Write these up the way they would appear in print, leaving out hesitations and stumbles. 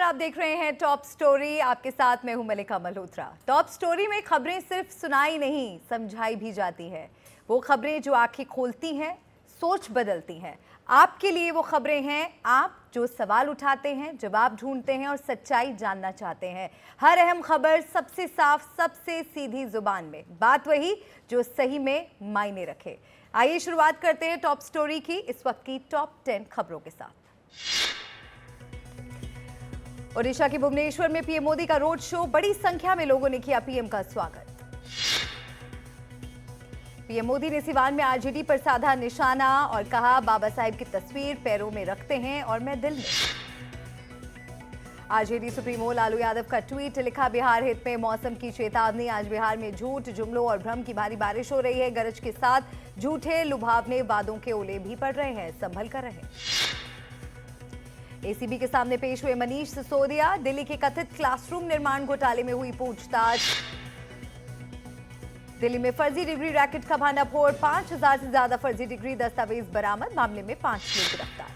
आप देख रहे हैं टॉप स्टोरी। आपके साथ मैं हूं मलिका मल्होत्रा। टॉप स्टोरी में खबरें सिर्फ सुनाई नहीं, समझाई भी जाती है। वो खबरें जो आंखें खोलती हैं, सोच बदलती हैं। आपके लिए वो खबरें हैं, आप जो सवाल उठाते हैं, जवाब ढूंढते हैं और सच्चाई जानना चाहते हैं। हर अहम खबर सबसे साफ, सबसे सीधी जुबान में, बात वही जो सही में मायने रखे। आइए शुरुआत करते हैं टॉप स्टोरी की इस वक्त की टॉप 10 खबरों के साथ। ओडिशा के भुवनेश्वर में पीएम मोदी का रोड शो, बड़ी संख्या में लोगों ने किया पीएम का स्वागत। पीएम मोदी ने सिवान में आरजेडी पर साधा निशाना और कहा, बाबा साहेब की तस्वीर पैरों में रखते हैं और मैं दिल में। आरजेडी सुप्रीमो लालू यादव का ट्वीट, लिखा, बिहार हित में मौसम की चेतावनी। आज बिहार में झूठ, जुमलों और भ्रम की भारी बारिश हो रही है। गरज के साथ झूठे लुभावने वादों के ओले भी पड़ रहे हैं, संभल कर रहे। एसीबी के सामने पेश हुए मनीष सिसोदिया, दिल्ली के कथित क्लासरूम निर्माण घोटाले में हुई पूछताछ। दिल्ली में फर्जी डिग्री रैकेट का भांडाफोड़, 5000 से ज्यादा फर्जी डिग्री दस्तावेज बरामद। मामले में 5 लोग गिरफ्तार।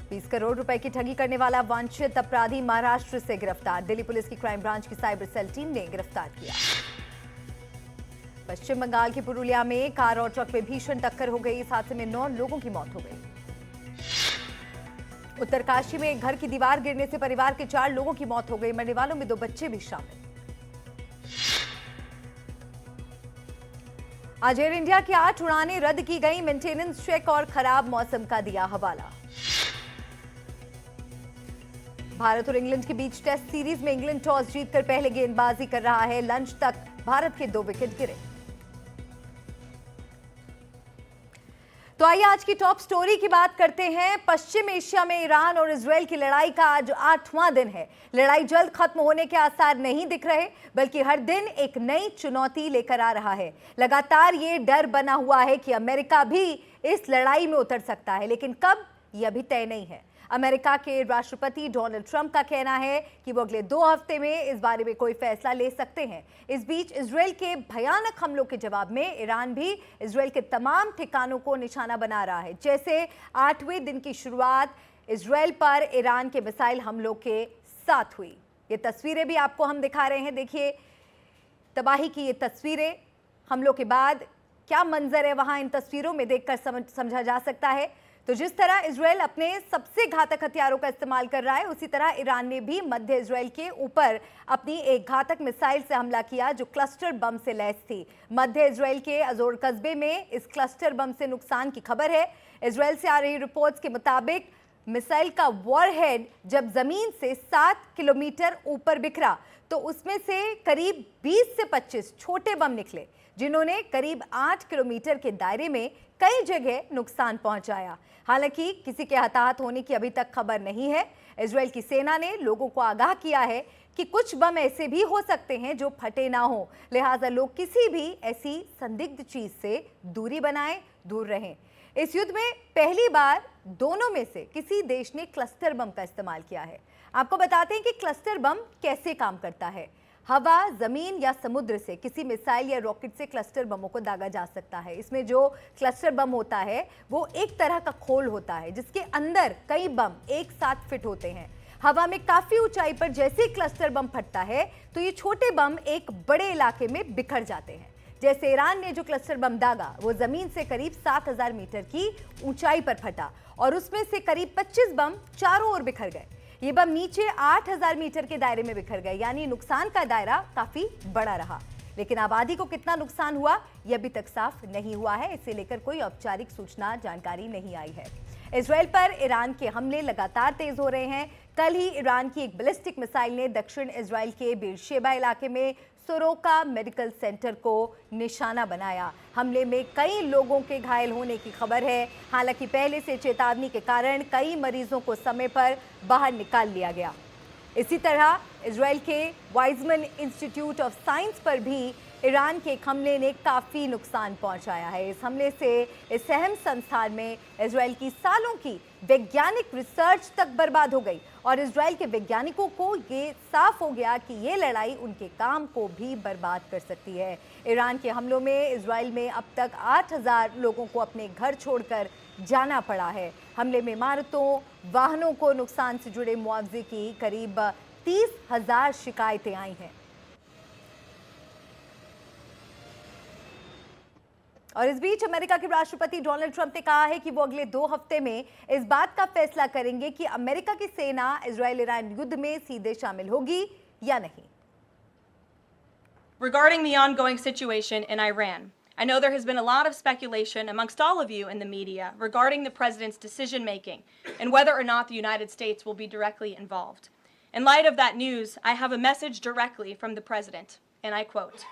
20 करोड़ रुपए की ठगी करने वाला वांछित अपराधी महाराष्ट्र से गिरफ्तार। दिल्ली पुलिस की क्राइम ब्रांच की साइबर सेल टीम ने गिरफ्तार किया। पश्चिम बंगाल के पुरुलिया में कार और ट्रक में भीषण टक्कर हो गई। इस हादसे में 9 लोगों की मौत हो गई। उत्तरकाशी में एक घर की दीवार गिरने से परिवार के 4 लोगों की मौत हो गई। मरने वालों में 2 बच्चे भी शामिल। आज एयर इंडिया की 8 उड़ानें रद्द की गई। मेंटेनेंस चेक और खराब मौसम का दिया हवाला। भारत और इंग्लैंड के बीच टेस्ट सीरीज में इंग्लैंड टॉस जीतकर पहले गेंदबाजी कर रहा है। लंच तक भारत के 2 विकेट गिरे। तो आइए आज की टॉप स्टोरी की बात करते हैं। पश्चिम एशिया में ईरान और इजरायल की लड़ाई का आज 8वां दिन है। लड़ाई जल्द खत्म होने के आसार नहीं दिख रहे, बल्कि हर दिन एक नई चुनौती लेकर आ रहा है। लगातार ये डर बना हुआ है कि अमेरिका भी इस लड़ाई में उतर सकता है, लेकिन कब, यह अभी तय नहीं है। अमेरिका के राष्ट्रपति डोनाल्ड ट्रंप का कहना है कि वो अगले 2 हफ्ते में इस बारे में कोई फैसला ले सकते हैं। इस बीच इजरायल के भयानक हमलों के जवाब में ईरान भी इजरायल के तमाम ठिकानों को निशाना बना रहा है। जैसे 8वें दिन की शुरुआत इजरायल पर ईरान के मिसाइल हमलों के साथ हुई। ये तस्वीरें भी आपको हम दिखा रहे हैं। देखिए तबाही की ये तस्वीरें। हमलों के बाद क्या मंजर है वहां, इन तस्वीरों में देखकर समझा जा सकता है। तो जिस तरह इजरायल अपने सबसे घातक हथियारों का इस्तेमाल कर रहा है, उसी तरह ईरान ने भी मध्य इजरायल के ऊपर अपनी एक घातक मिसाइल से हमला किया जो क्लस्टर बम से लैस थी। मध्य इजरायल के अजोर कस्बे में इस क्लस्टर बम से नुकसान की खबर है। इजरायल से आ रही रिपोर्ट्स के मुताबिक मिसाइल का वॉरहेड जब जमीन से 7 किलोमीटर ऊपर बिखरा तो उसमें से करीब 20 से 25 छोटे बम निकले, जिन्होंने करीब 8 किलोमीटर के दायरे में कई जगह नुकसान पहुंचाया। हालांकि किसी के हताहत होने की अभी तक खबर नहीं है। इजरायल की सेना ने लोगों को आगाह किया है कि कुछ बम ऐसे भी हो सकते हैं जो फटे ना हो, लिहाजा लोग किसी भी ऐसी संदिग्ध चीज से दूरी बनाएं, दूर रहें। इस युद्ध में पहली बार दोनों में से किसी देश ने क्लस्टर बम का इस्तेमाल किया है। आपको बताते हैं कि क्लस्टर बम कैसे काम करता है। हवा, जमीन या समुद्र से किसी मिसाइल या रॉकेट से क्लस्टर बमों को दागा जा सकता है। इसमें जो क्लस्टर बम होता है वो एक तरह का खोल होता है जिसके अंदर कई बम एक साथ फिट होते हैं। हवा में काफी ऊंचाई पर जैसे ही क्लस्टर बम फटता है तो ये छोटे बम एक बड़े इलाके में बिखर जाते हैं। जैसे ईरान ने जो क्लस्टर बम दागा वो जमीन से करीब 7000 मीटर की ऊंचाई पर फटा और उसमें से करीब 25 बम चारों ओर बिखर गए। ये बम नीचे 8000 मीटर के दायरे में बिखर गए, यानी नुकसान का दायरा काफी बड़ा रहा। लेकिन आबादी को कितना नुकसान हुआ यह अभी तक साफ नहीं हुआ है। इसे लेकर कोई औपचारिक सूचना, जानकारी नहीं आई है। इजरायल पर ईरान के हमले लगातार तेज हो रहे हैं। कल ही ईरान की एक बैलिस्टिक मिसाइल ने दक्षिण इजरायल के बेरशेबा इलाके में सोरोका मेडिकल सेंटर को निशाना बनाया। हमले में कई लोगों के घायल होने की खबर है। हालांकि पहले से चेतावनी के कारण कई मरीजों को समय पर बाहर निकाल लिया गया। इसी तरह इजरायल के वाइजमन इंस्टीट्यूट ऑफ साइंस पर भी ईरान के एक हमले ने काफ़ी नुकसान पहुंचाया है। इस हमले से इस अहम संस्थान में इजरायल की सालों की वैज्ञानिक रिसर्च तक बर्बाद हो गई और इजरायल के वैज्ञानिकों को ये साफ हो गया कि ये लड़ाई उनके काम को भी बर्बाद कर सकती है। ईरान के हमलों में इजरायल में अब तक 8000 लोगों को अपने घर छोड़कर जाना पड़ा है। हमले में इमारतों, वाहनों को नुकसान से जुड़े मुआवजे की करीब 30,000 शिकायतें आई हैं। और इस बीच अमेरिका के राष्ट्रपति डोनाल्ड ट्रंप ने कहा है कि वो अगले 2 हफ्ते में इस बात का फैसला करेंगे कि अमेरिका की सेना इजरायल ईरान युद्ध में सीधे शामिल होगी या नहीं। Regarding the ongoing situation in Iran, I know there has been a lot of speculation amongst all of you in the media regarding the president's decision-making and whether or not the United States will be directly involved. In light of that news, I have a message directly from the president, and I quote,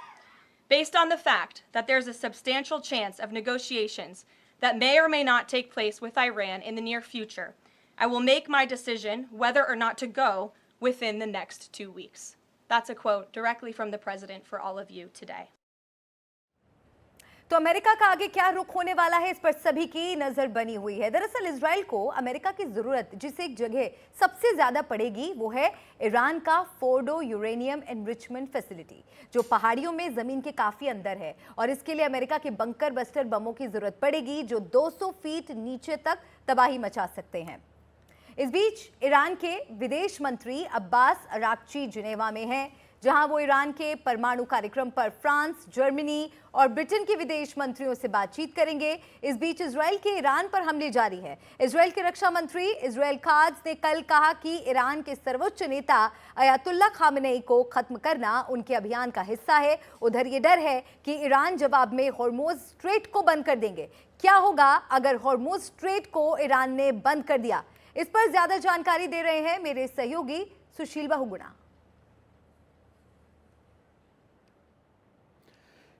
"Based on the fact that there's a substantial chance of negotiations that may or may not take place with Iran in the near future, I will make my decision whether or not to go within the next 2 weeks." That's a quote directly from the president for all of you today. तो America का आगे क्या रुख होने वाला है, इस पर सभी की नजर बनी हुई है। दरअसल इजराइल को अमेरिका की जरूरत जिस एक जगह सबसे ज्यादा पड़ेगी वो है ईरान का फोर्डो यूरेनियम एनरिचमेंट फैसिलिटी, जो पहाड़ियों में जमीन के काफी अंदर है। और इसके लिए अमेरिका के बंकर बस्टर बमों की जरूरत पड़ेगी जो 200 फीट नीचे तक तबाही मचा सकते हैं। इस बीच ईरान के विदेश मंत्री अब्बास अराक्ची जिनेवा में हैं, जहां वो ईरान के परमाणु कार्यक्रम पर फ्रांस, जर्मनी और ब्रिटेन के विदेश मंत्रियों से बातचीत करेंगे। इस बीच इजराइल के ईरान पर हमले जारी है। इजराइल के रक्षा मंत्री इजराइल काज ने कल कहा कि ईरान के सर्वोच्च नेता अयातुल्ला खामेनेई को खत्म करना उनके अभियान का हिस्सा है। उधर ये डर है कि ईरान जवाब में हॉर्मुज स्ट्रेट को बंद कर देंगे। क्या होगा अगर हॉर्मुज स्ट्रेट को ईरान ने बंद कर दिया, इस पर ज्यादा जानकारी दे रहे हैं मेरे सहयोगी सुशील बहुगुणा।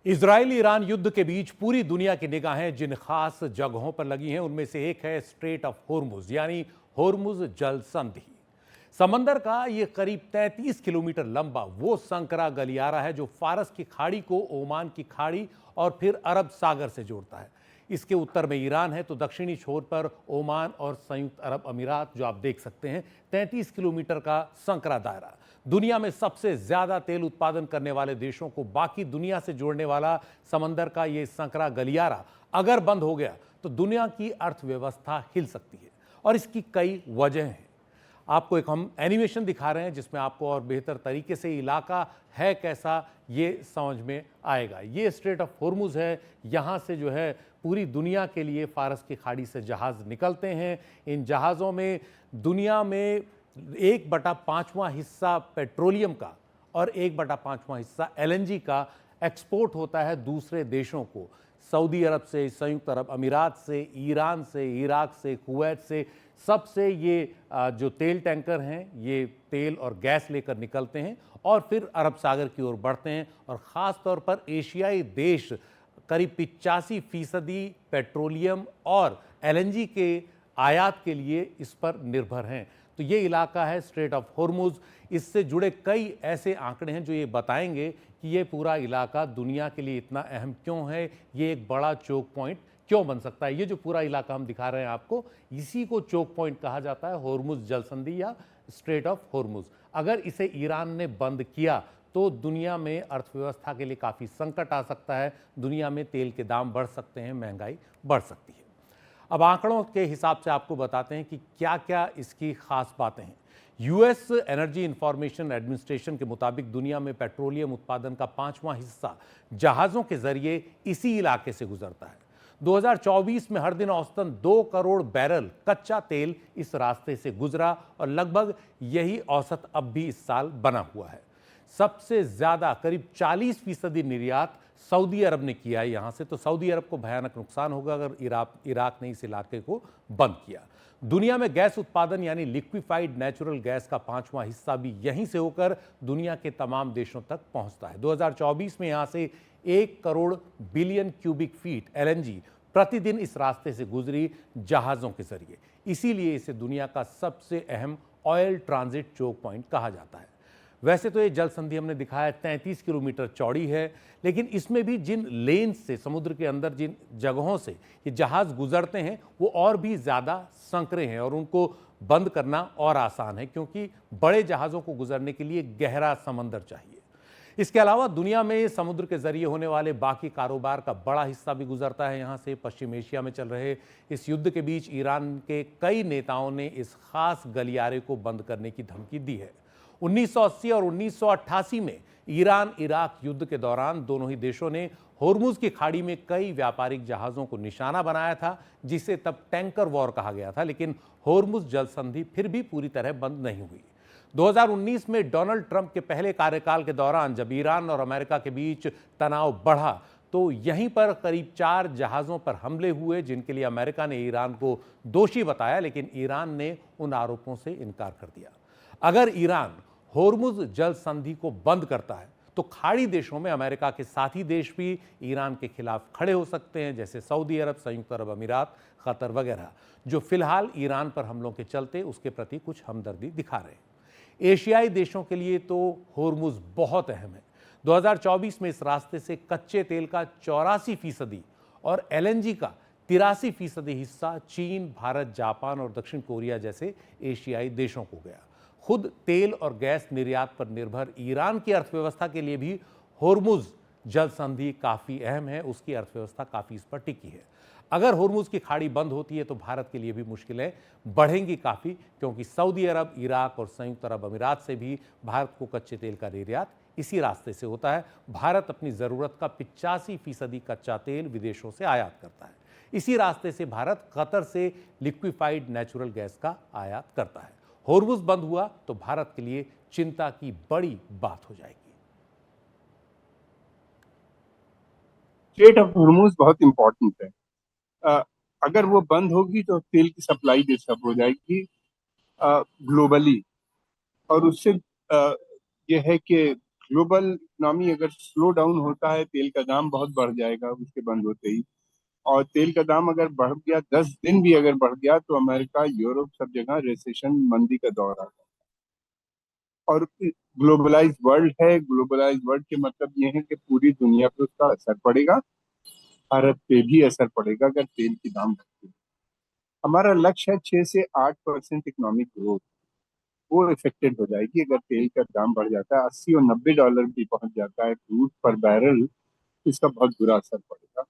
इजराइल ईरान युद्ध के बीच पूरी दुनिया की निगाहें जिन खास जगहों पर लगी हैं उनमें से एक है स्ट्रेट ऑफ होर्मुज यानी होर्मुज जल संधि। समंदर का ये करीब 33 किलोमीटर लंबा वो संकरा गलियारा है जो फारस की खाड़ी को ओमान की खाड़ी और फिर अरब सागर से जोड़ता है। इसके उत्तर में ईरान है तो दक्षिणी छोर पर ओमान और संयुक्त अरब अमीरात, जो आप देख सकते हैं। 33 किलोमीटर का संकरा दायरा दुनिया में सबसे ज्यादा तेल उत्पादन करने वाले देशों को बाकी दुनिया से जोड़ने वाला समंदर का ये संकरा गलियारा अगर बंद हो गया तो दुनिया की अर्थव्यवस्था हिल सकती है और इसकी कई वजह हैं। आपको एक हम एनिमेशन दिखा रहे हैं जिसमें आपको और बेहतर तरीके से इलाका है कैसा ये समझ में आएगा। ये स्ट्रेट ऑफ होर्मुज है, यहाँ से जो है पूरी दुनिया के लिए फारस की खाड़ी से जहाज़ निकलते हैं। इन जहाज़ों में दुनिया में 1/5वां हिस्सा पेट्रोलियम का और 1/5वां हिस्सा LNG का एक्सपोर्ट होता है दूसरे देशों को। सऊदी अरब से, संयुक्त अरब अमीरात से, ईरान से, इराक से, कुवैत से, सबसे ये जो तेल टैंकर हैं ये तेल और गैस लेकर निकलते हैं और फिर अरब सागर की ओर बढ़ते हैं। और ख़ास तौर पर एशियाई देश करीब 85% पेट्रोलियम और LNG के आयात के लिए इस पर निर्भर हैं। तो ये इलाका है स्ट्रेट ऑफ होर्मुज। इससे जुड़े कई ऐसे आंकड़े हैं जो ये बताएंगे कि ये पूरा इलाका दुनिया के लिए इतना अहम क्यों है, ये एक बड़ा चोक पॉइंट क्यों बन सकता है। ये जो पूरा इलाका हम दिखा रहे हैं आपको, इसी को चोक पॉइंट कहा जाता है, होर्मुज जल संधि या स्ट्रेट ऑफ होर्मुज। अगर इसे ईरान ने बंद किया तो दुनिया में अर्थव्यवस्था के लिए काफ़ी संकट आ सकता है, दुनिया में तेल के दाम बढ़ सकते हैं, महंगाई बढ़ सकती है। अब आंकड़ों के हिसाब से आपको बताते हैं कि क्या क्या इसकी खास बातें हैं। यूएस एनर्जी इंफॉर्मेशन एडमिनिस्ट्रेशन के मुताबिक दुनिया में पेट्रोलियम उत्पादन का 5वां हिस्सा जहाज़ों के जरिए इसी इलाके से गुजरता है। 2024 में हर दिन औसतन 2 करोड़ बैरल कच्चा तेल इस रास्ते से गुजरा और लगभग यही औसत अब भी इस साल बना हुआ है। सबसे ज़्यादा करीब 40% निर्यात सऊदी अरब ने किया है यहाँ से। तो सऊदी अरब को भयानक नुकसान होगा अगर इराक ने इस इलाके को बंद किया। दुनिया में गैस उत्पादन यानी लिक्विफाइड नेचुरल गैस का 5वां हिस्सा भी यहीं से होकर दुनिया के तमाम देशों तक पहुंचता है। 2024 में यहाँ से 1 crore billion cubic feet LNG प्रतिदिन इस रास्ते से गुजरी जहाज़ों के जरिए। इसीलिए इसे दुनिया का सबसे अहम ऑयल ट्रांजिट चोक पॉइंट कहा जाता है। वैसे तो ये जल संधि हमने दिखाया 33 किलोमीटर चौड़ी है, लेकिन इसमें भी जिन लेन्स से, समुद्र के अंदर जिन जगहों से ये जहाज़ गुजरते हैं वो और भी ज़्यादा संकरे हैं और उनको बंद करना और आसान है क्योंकि बड़े जहाज़ों को गुजरने के लिए गहरा समंदर चाहिए। इसके अलावा दुनिया में समुद्र के जरिए होने वाले बाकी कारोबार का बड़ा हिस्सा भी गुजरता है यहाँ से। पश्चिम एशिया में चल रहे इस युद्ध के बीच ईरान के कई नेताओं ने इस खास गलियारे को बंद करने की धमकी दी है। 1980 और 1988 में ईरान इराक युद्ध के दौरान दोनों ही देशों ने होर्मुज की खाड़ी में कई व्यापारिक जहाजों को निशाना बनाया था, जिसे तब टैंकर वॉर कहा गया था। लेकिन होर्मुज जल संधि फिर भी पूरी तरह बंद नहीं हुई। 2019 में डोनाल्ड ट्रंप के पहले कार्यकाल के दौरान जब ईरान और अमेरिका के बीच तनाव बढ़ा तो यहीं पर करीब 4 जहाज़ों पर हमले हुए, जिनके लिए अमेरिका ने ईरान को दोषी बताया, लेकिन ईरान ने उन आरोपों से इनकार कर दिया। अगर ईरान होर्मुज जल संधि को बंद करता है तो खाड़ी देशों में अमेरिका के साथी देश भी ईरान के खिलाफ खड़े हो सकते हैं, जैसे सऊदी अरब, संयुक्त अरब अमीरात, कतर वगैरह, जो फिलहाल ईरान पर हमलों के चलते उसके प्रति कुछ हमदर्दी दिखा रहे हैं। एशियाई देशों के लिए तो होर्मुज बहुत अहम है। 2024 में इस रास्ते से कच्चे तेल का 84% और एलएनजी का 83% हिस्सा चीन, भारत, जापान और दक्षिण कोरिया जैसे एशियाई देशों को गया। खुद तेल और गैस निर्यात पर निर्भर ईरान की अर्थव्यवस्था के लिए भी होर्मुज जल संधि काफी अहम है। उसकी अर्थव्यवस्था काफी इस पर टिकी है। अगर होर्मुज की खाड़ी बंद होती है तो भारत के लिए भी मुश्किलें बढ़ेंगी काफी, क्योंकि सऊदी अरब, इराक और संयुक्त अरब अमीरात से भी भारत को कच्चे तेल का निर्यात इसी रास्ते से होता है। भारत अपनी जरूरत का 85% कच्चा तेल विदेशों से आयात करता है। इसी रास्ते से भारत कतर से लिक्विफाइड नेचुरल गैस का आयात करता है। होर्मुज बंद हुआ तो भारत के लिए चिंता की बड़ी बात हो जाएगी। स्ट्रेट ऑफ होर्मुज बहुत इंपॉर्टेंट है। अगर वो बंद होगी तो तेल की सप्लाई डिस्टर्ब हो जाएगी ग्लोबली, और उससे ये है कि ग्लोबल इकोनॉमी अगर स्लो डाउन होता है, तेल का दाम बहुत बढ़ जाएगा उसके बंद होते ही। और तेल का दाम अगर बढ़ गया, 10 दिन भी अगर बढ़ गया, तो अमेरिका, यूरोप, सब जगह रिसेशन, मंदी का दौर आ जाएगा। और ग्लोबलाइज वर्ल्ड है। ग्लोबलाइज वर्ल्ड के मतलब ये है कि पूरी दुनिया पे उसका असर पड़ेगा। भारत पे भी असर पड़ेगा अगर तेल की दाम बढ़ती है। हमारा लक्ष्य है 6 से 8% इकोनॉमिक ग्रोथ, वो इफेक्टेड हो जाएगी अगर तेल का दाम बढ़ जाता है। $80 और $90 भी पहुंच जाता है क्रूड पर बैरल, इसका बहुत बुरा असर पड़ेगा।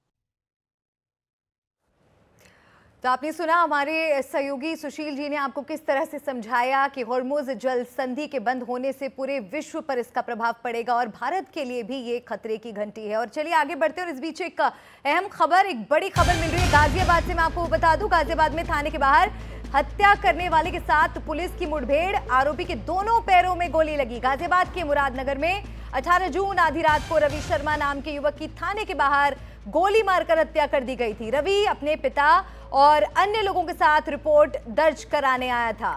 तो आपने सुना हमारे सहयोगी सुशील जी ने आपको किस तरह से समझाया कि होर्मुज जल संधि के बंद होने से पूरे विश्व पर इसका प्रभाव पड़ेगा और भारत के लिए भी ये खतरे की घंटी है। और चलिए आगे बढ़ते हैं। और इस बीच एक अहम खबर, एक बड़ी खबर मिल रही है गाजियाबाद से। मैं आपको बता दूं, गाजियाबाद में थाने के बाहर हत्या करने वाले के साथ पुलिस की मुठभेड़, आरोपी के दोनों पैरों में गोली लगी। गाजियाबाद के मुरादनगर में 18 जून आधी रात को रवि शर्मा नाम के युवक की थाने के बाहर गोली मारकर हत्या कर दी गई थी। रवि अपने पिता और अन्य लोगों के साथ रिपोर्ट दर्ज कराने आया था।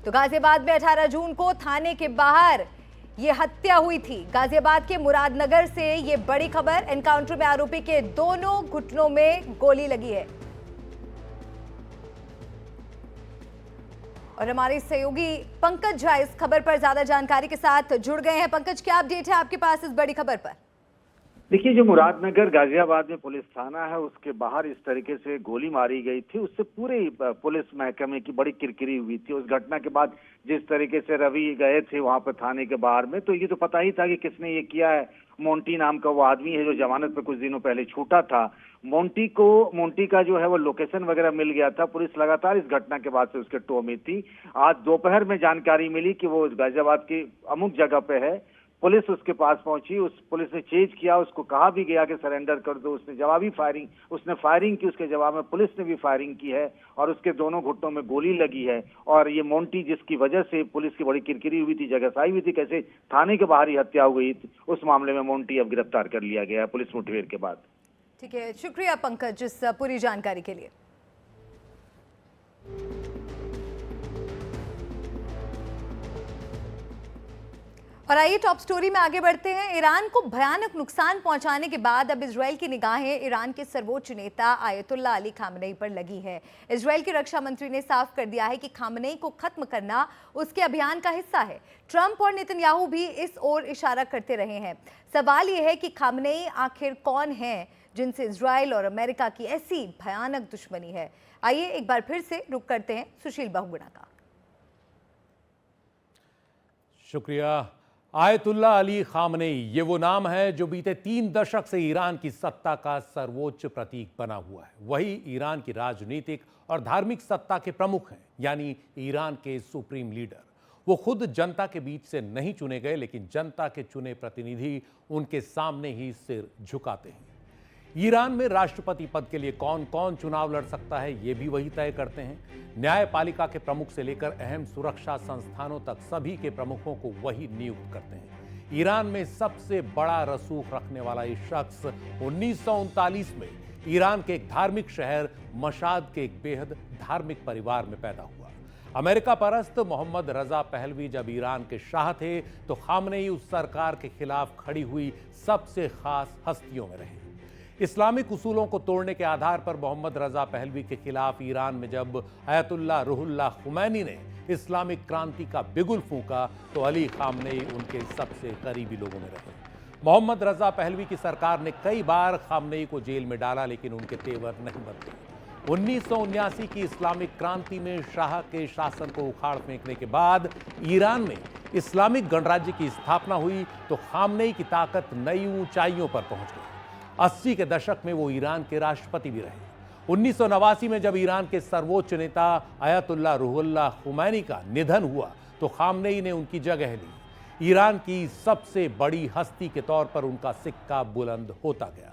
तो गाजियाबाद में 18 जून को थाने के बाहर यह हत्या हुई थी। गाजियाबाद के मुरादनगर से ये बड़ी खबर। एनकाउंटर में आरोपी के दोनों घुटनों में गोली लगी है। और हमारे सहयोगी पंकज झा इस खबर पर ज्यादा जानकारी के साथ जुड़ गए हैं। पंकज, क्या अपडेट है आपके पास इस बड़ी खबर पर? देखिए, जो मुरादनगर गाजियाबाद में पुलिस थाना है, उसके बाहर इस तरीके से गोली मारी गई थी, उससे पूरे पुलिस महकमे की बड़ी किरकिरी हुई थी। उस घटना के बाद जिस तरीके से रवि गए थे वहां पर थाने के बाहर में, तो ये तो पता ही था कि किसने ये किया है। मोंटी नाम का वो आदमी है जो जमानत पे कुछ दिनों पहले छूटा था। मोंटी का जो है वो लोकेशन वगैरह मिल गया था। पुलिस लगातार इस घटना के बाद से उसके टो में थी। आज दोपहर में जानकारी मिली कि वो गाजियाबाद की अमुक जगह पे है। पुलिस उसके पास पहुंची, उस पुलिस ने चेज किया, उसको कहा भी गया कि सरेंडर कर दो। उसने जवाबी फायरिंग की। उसके जवाब में पुलिस ने भी फायरिंग की है और उसके दोनों घुटनों में गोली लगी है। और ये मोंटी, जिसकी वजह से पुलिस की बड़ी किरकिरी हुई थी, जगहसाई हुई थी, कैसे थाने के बाहर ही हत्या हो गई, उस मामले में मोंटी अब गिरफ्तार कर लिया गया है पुलिस मुठभेड़ के बाद। ठीक है, शुक्रिया पंकज इस पूरी जानकारी के लिए। और आइए टॉप स्टोरी में आगे बढ़ते हैं। ईरान को भयानक नुकसान पहुंचाने के बाद अब इजरायल की निगाहें ईरान के सर्वोच्च नेता आयतुल्लाह अली खामनेई पर लगी है। इजरायल के रक्षा मंत्री ने साफ कर दिया है कि खामनेई को खत्म करना उसके अभियान का हिस्सा है। ट्रंप और नेतन्याहू भी इस ओर इशारा करते रहे हैं। सवाल यह है कि खामनेई आखिर कौन है जिनसे इजरायल और अमेरिका की ऐसी भयानक दुश्मनी है। आइए एक बार फिर से रुक करते हैं सुशील बहुगुणा का। शुक्रिया। आयतुल्ला अली खामनेई, ये वो नाम है जो बीते 3 दशक से ईरान की सत्ता का सर्वोच्च प्रतीक बना हुआ है। वही ईरान की राजनीतिक और धार्मिक सत्ता के प्रमुख हैं, यानी ईरान के सुप्रीम लीडर। वो खुद जनता के बीच से नहीं चुने गए, लेकिन जनता के चुने प्रतिनिधि उनके सामने ही सिर झुकाते हैं। ईरान में राष्ट्रपति पद के लिए कौन कौन चुनाव लड़ सकता है, ये भी वही तय करते हैं। न्यायपालिका के प्रमुख से लेकर अहम सुरक्षा संस्थानों तक सभी के प्रमुखों को वही नियुक्त करते हैं। ईरान में सबसे बड़ा रसूख रखने वाला ये शख्स 1939 में ईरान के एक धार्मिक शहर मशाद के एक बेहद धार्मिक परिवार में पैदा हुआ। अमेरिका परस्त मोहम्मद रजा पहलवी जब ईरान के शाह थे तो खामनेई उस सरकार के खिलाफ खड़ी हुई सबसे खास हस्तियों में रहे। इस्लामिक उसूलों को तोड़ने के आधार पर मोहम्मद रजा पहलवी के खिलाफ ईरान में जब अयतुल्ला रुहुल्लाह खुमैनी ने इस्लामिक क्रांति का बिगुल फूंका तो अली खामनेई उनके सबसे करीबी लोगों में रहे। मोहम्मद रजा पहलवी की सरकार ने कई बार खामनेई को जेल में डाला, लेकिन उनके तेवर नहीं बदले। 1979 की इस्लामिक क्रांति में शाह के शासन को उखाड़ फेंकने के बाद ईरान में इस्लामिक गणराज्य की स्थापना हुई तो खामनेई की ताकत नई ऊंचाइयों पर पहुंच गई। 80 के दशक में वो ईरान के राष्ट्रपति भी रहे। 1989 में जब ईरान के सर्वोच्च नेता अयतुल्ला रुहुल्लाह खुमैनी का निधन हुआ तो खामनेई ने उनकी जगह ली। ईरान की सबसे बड़ी हस्ती के तौर पर उनका सिक्का बुलंद होता गया।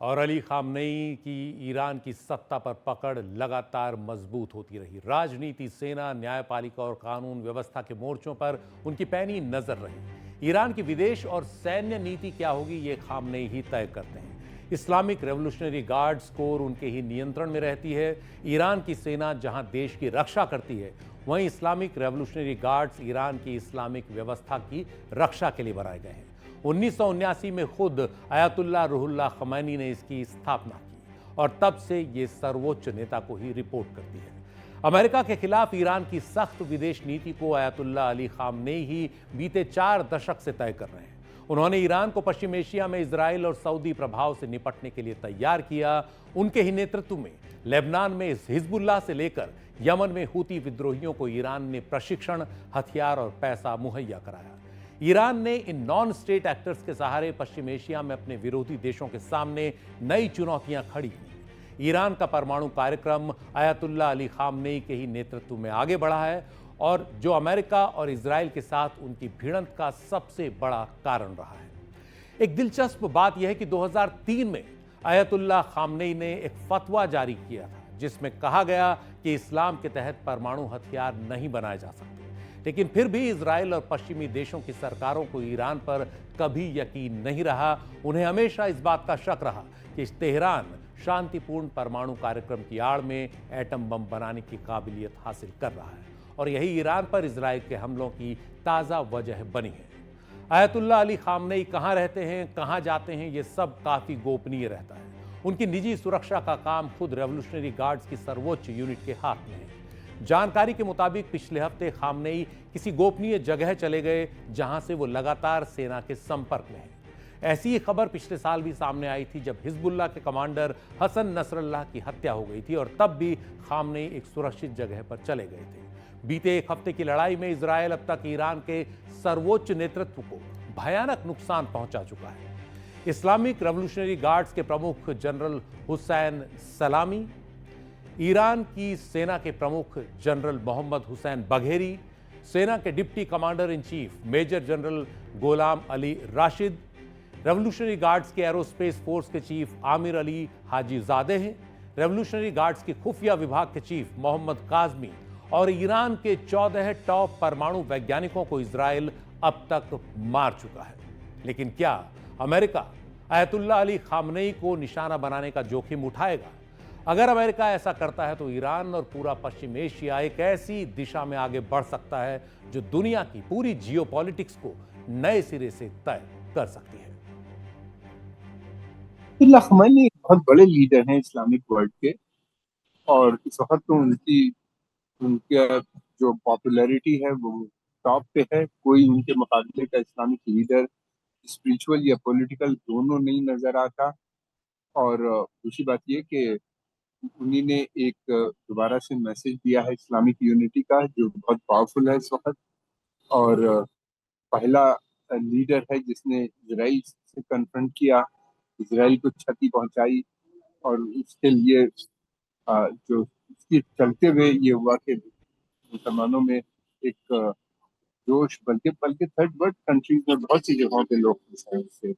और अली खामनेई की ईरान की सत्ता पर पकड़ लगातार मजबूत होती रही। राजनीति, सेना, न्यायपालिका और कानून व्यवस्था के मोर्चों पर उनकी पैनी नजर रही। ईरान की विदेश और सैन्य नीति क्या होगी, ये खामनेई ही तय करते हैं। इस्लामिक रेवोल्यूशनरी गार्ड्स कोर उनके ही नियंत्रण में रहती है। ईरान की सेना जहां देश की रक्षा करती है, वहीं इस्लामिक रेवोल्यूशनरी गार्ड्स ईरान की इस्लामिक व्यवस्था की रक्षा के लिए बनाए गए हैं। 1979 में खुद अयतुल्ला रुहुल्लाह खुमैनी ने इसकी स्थापना की और तब से ये सर्वोच्च नेता को ही रिपोर्ट करती है। अमेरिका के खिलाफ ईरान की सख्त विदेश नीति को अयतुल्ला अली खामनेई ही बीते 4 दशक से तय कर रहे हैं। उन्होंने ईरान को पश्चिम एशिया में इजराइल और सऊदी प्रभाव से निपटने के लिए तैयार किया। उनके ही नेतृत्व में लेबनान में हिजबुल्लाह से लेकर यमन में हूती विद्रोहियों को ईरान ने प्रशिक्षण, हथियार और पैसा मुहैया कराया। ईरान ने इन नॉन स्टेट एक्टर्स के सहारे पश्चिम एशिया में अपने विरोधी देशों के सामने नई चुनौतियां खड़ी की। ईरान का परमाणु कार्यक्रम अयतुल्ला अली खामनेई के ही नेतृत्व में आगे बढ़ा है और जो अमेरिका और इजराइल के साथ उनकी भिड़ंत का सबसे बड़ा कारण रहा है। एक दिलचस्प बात यह है कि 2003 में अयतुल्ला खामनेई ने एक फतवा जारी किया था जिसमें कहा गया कि इस्लाम के तहत परमाणु हथियार नहीं बनाए जा सकते, लेकिन फिर भी इजराइल और पश्चिमी देशों की सरकारों को ईरान पर कभी यकीन नहीं रहा। उन्हें हमेशा इस बात का शक रहा कि तेहरान शांतिपूर्ण परमाणु कार्यक्रम की आड़ में एटम बम बनाने की काबिलियत हासिल कर रहा है और यही ईरान पर इजराइल के हमलों की ताज़ा वजह बनी है। अयतुल्ला अली खामनेई कहाँ रहते हैं, कहाँ जाते हैं, ये सब काफ़ी गोपनीय रहता है। उनकी निजी सुरक्षा का काम खुद रेवोल्यूशनरी गार्ड्स की सर्वोच्च यूनिट के हाथ में है। जानकारी के मुताबिक पिछले हफ्ते खामनेई किसी गोपनीय जगह चले गए जहां से वो लगातार सेना के संपर्क में हैं। ऐसी ही खबर पिछले साल भी सामने आई थी जब हिजबुल्लाह के कमांडर हसन नसरल्लाह की हत्या हो गई थी और तब भी खामनेई एक सुरक्षित जगह पर चले गए थे। बीते एक हफ्ते की लड़ाई में इजराइल अब तक ईरान के सर्वोच्च नेतृत्व को भयानक नुकसान पहुंचा चुका है। इस्लामिक रेवोल्यूशनरी गार्ड्स के प्रमुख जनरल हुसैन सलामी, ईरान की सेना के प्रमुख जनरल मोहम्मद हुसैन बघेरी, सेना के deputy commander in chief major general Gholam Ali Rashid, revolutionary guards के एरोस्पेस फोर्स के चीफ आमिर अली हाजीजादे हैं, रेवोल्यूशनरी गार्ड्स के खुफिया विभाग के चीफ मोहम्मद काजमी और ईरान के 14 टॉप परमाणु वैज्ञानिकों को इजराइल अब तक मार चुका है। लेकिन क्या अमेरिका अयतुल्ला अली खामनेई को निशाना बनाने का जोखिम उठाएगा? अगर अमेरिका ऐसा करता है तो ईरान और पूरा पश्चिम एशिया एक ऐसी दिशा में आगे बढ़ सकता है जो दुनिया की पूरी जियोपॉलिटिक्स को नए सिरे से तय कर सकती है। अयतुल्ला खुमैनी बहुत बड़े लीडर हैं इस्लामिक वर्ल्ड के, और इस वक्त तो उनका जो पॉपुलैरिटी है वो टॉप पे है। कोई उनके मुकाबले का इस्लामिक लीडर स्पिरिचुअल या पॉलिटिकल दोनों नहीं नजर आता। और दूसरी बात ये कि उन्हीं ने एक दोबारा से मैसेज दिया है इस्लामिक यूनिटी का, जो बहुत पावरफुल है इस वक्त। और पहला लीडर है जिसने इजराइल से कन्फ्रंट किया, इजराइल को क्षति पहुंचाई, और उसके लिए जो इसके चलते हुए ये हुआ कि मुसलमानों में एक जोश, बल्कि थर्ड वर्ल्ड कंट्रीज में बहुत सी जगहों पे लोग खुश हैं इससे।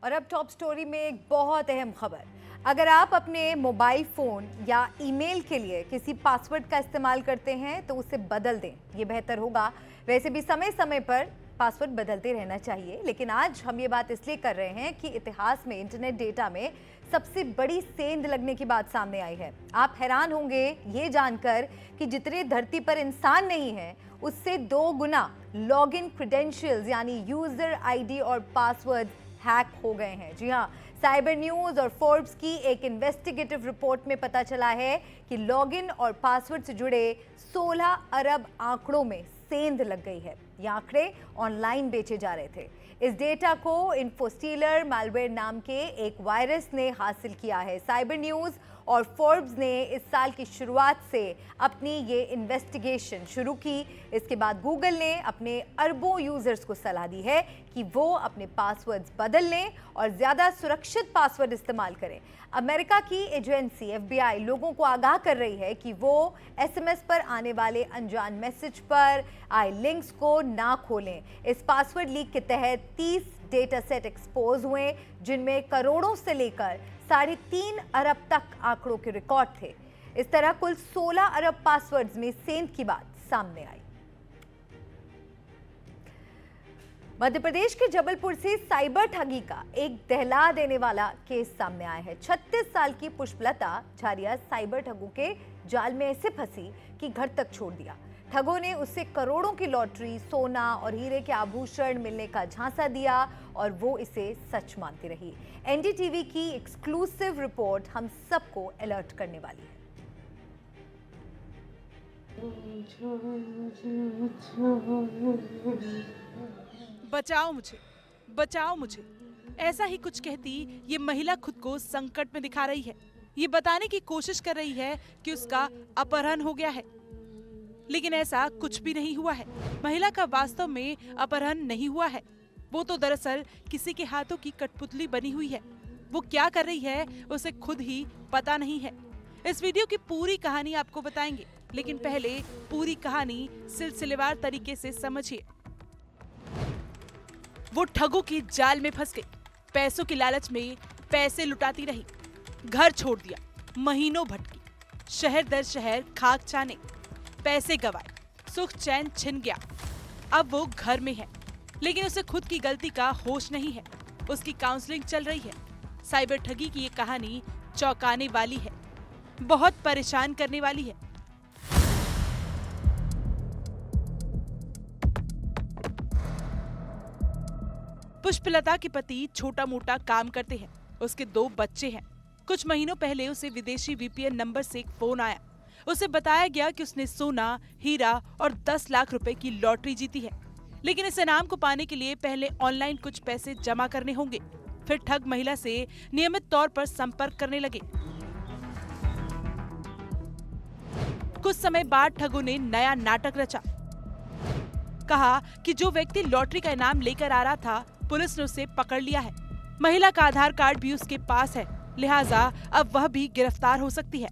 और अब टॉप स्टोरी में एक बहुत अहम खबर। अगर आप अपने मोबाइल फ़ोन या ईमेल के लिए किसी पासवर्ड का इस्तेमाल करते हैं तो उसे बदल दें, ये बेहतर होगा। वैसे भी समय समय पर पासवर्ड बदलते रहना चाहिए, लेकिन आज हम ये बात इसलिए कर रहे हैं कि इतिहास में इंटरनेट डेटा में सबसे बड़ी सेंध लगने की बात सामने आई है। आप हैरान होंगे ये जानकर कि जितने धरती पर इंसान नहीं हैं, उससे 2 गुना लॉगिन क्रेडेंशियल्स यानी यूजर आईडी और पासवर्ड हैक हो गए हैं। जी हाँ, साइबर न्यूज और फोर्ब्स की एक इन्वेस्टिगेटिव रिपोर्ट में पता चला है कि लॉगिन और पासवर्ड से जुड़े 16 अरब आंकड़ों में सेंध लग गई है। ये आंकड़े ऑनलाइन बेचे जा रहे थे। इस डेटा को इन्फोस्टीलर मालवेयर नाम के एक वायरस ने हासिल किया है। साइबर न्यूज और फोर्ब्स ने इस साल की शुरुआत से अपनी ये इन्वेस्टिगेशन शुरू की। इसके बाद गूगल ने अपने अरबों यूजर्स को सलाह दी है कि वो अपने पासवर्ड्स बदल लें और ज़्यादा सुरक्षित पासवर्ड इस्तेमाल करें। अमेरिका की एजेंसी FBI लोगों को आगाह कर रही है कि वो SMS पर आने वाले अनजान मैसेज पर आए लिंक्स को ना खोलें। इस पासवर्ड लीक के तहत 30 डेटा सेट एक्सपोज हुए, जिनमें करोड़ों से लेकर 3.5 अरब तक आंकड़ों के रिकॉर्ड थे। इस तरह कुल 16 अरब पासवर्ड्स में सेंध की बात सामने आई। मध्य प्रदेश के जबलपुर से साइबर ठगी का एक दहला देने वाला केस सामने आया है। 36 साल की पुष्पलता झारिया साइबर ठगों के जाल में ऐसे फंसी कि घर तक छोड़ दिया। ठगों ने उससे करोड़ों की लॉटरी, सोना और हीरे के आभूषण मिलने का झांसा दिया और वो इसे सच मानती रही। NDTV की एक्सक्लूसिव रिपोर्ट हम सबको अलर्ट करने वाली है। बचाओ मुझे, बचाओ मुझे, ऐसा ही कुछ कहती ये महिला खुद को संकट में दिखा रही है। ये बताने की कोशिश कर रही है कि उसका अपहरण हो गया है, लेकिन ऐसा कुछ भी नहीं हुआ है। महिला का वास्तव में अपहरण नहीं हुआ है, वो तो दरअसल किसी के हाथों की कठपुतली बनी हुई है। वो क्या कर रही है उसे खुद ही पता नहीं है। इस वीडियो की पूरी कहानी आपको बताएंगे, लेकिन पहले पूरी कहानी सिलसिलेवार तरीके से समझिए। वो ठगों की जाल में फंस गई, पैसों की लालच में पैसे लुटाती रही, घर छोड़ दिया, महीनों भटकी, शहर दर शहर खाक छाने, पैसे गवाए, सुख चैन छिन गया। अब वो घर में है, लेकिन उसे खुद की गलती का होश नहीं है। उसकी काउंसलिंग चल रही है। साइबर ठगी की ये कहानी चौंकाने वाली है, बहुत परेशान करने वाली है। पुष्पलता के पति छोटा मोटा काम करते हैं। उसके 2 बच्चे हैं। कुछ महीनों पहले उसे विदेशी VPN नंबर से एक फोन आया। उसे बताया गया कि उसने सोना, हीरा और 10 लाख रुपए की लॉटरी जीती है, लेकिन इस इनाम को पाने के लिए पहले ऑनलाइन कुछ पैसे जमा करने होंगे। फिर ठग महिला से नियमित तौर पर संपर्क करने लगे। कुछ समय बाद ठगों ने नया नाटक रचा। कहा कि जो व्यक्ति लॉटरी का इनाम लेकर आ रहा था, पुलिस ने उसे पकड़ लिया है। महिला का आधार कार्ड भी उसके पास है, लिहाजा अब वह भी गिरफ्तार हो सकती है।